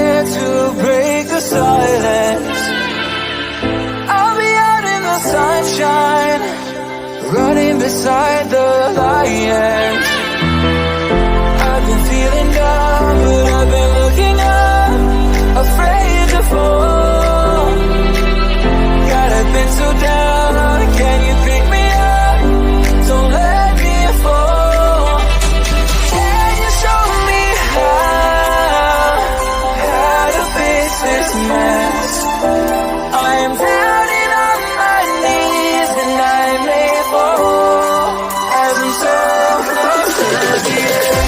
there to break the silence. I'll be out in the sunshine, running beside the lion. I've been feeling down, but I've been looking up, afraid to fall. God, I've been so down, can you pick me up? Don't let me fall. Can you show me how to fix this mess? I am drowning on my knees and I may fall as I'm so close to the edge.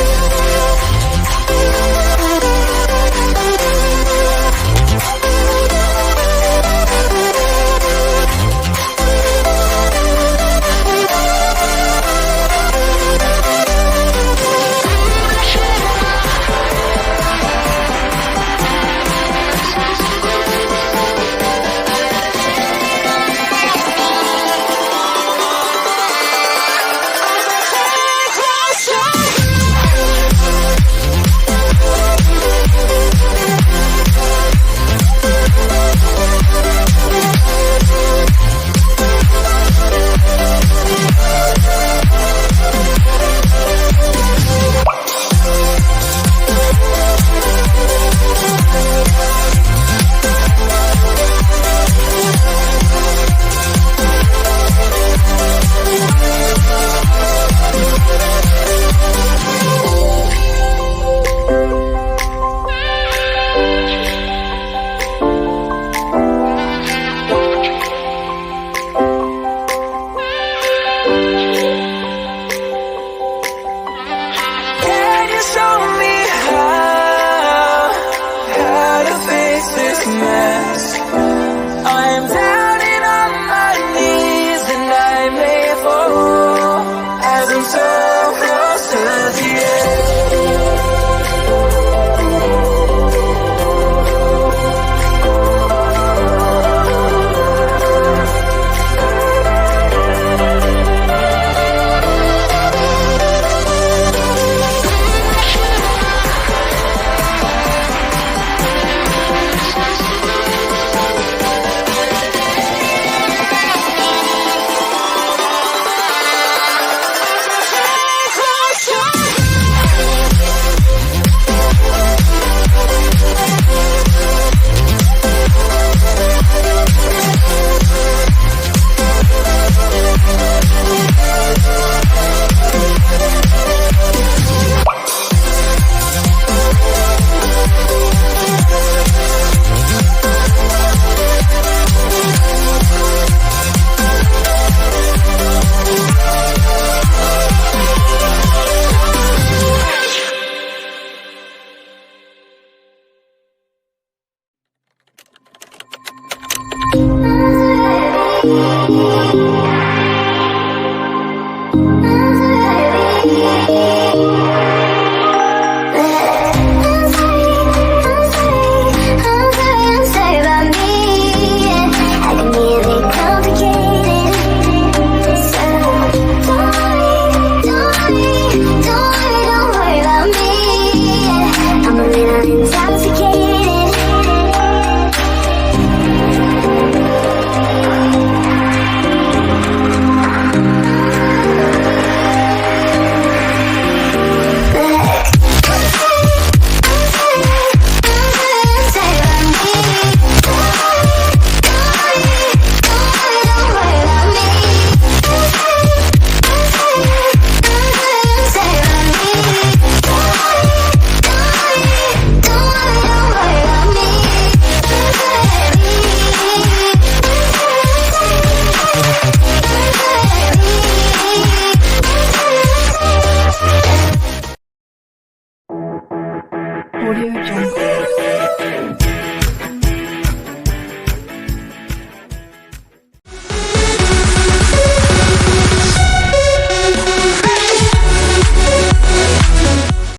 Audio Jungle.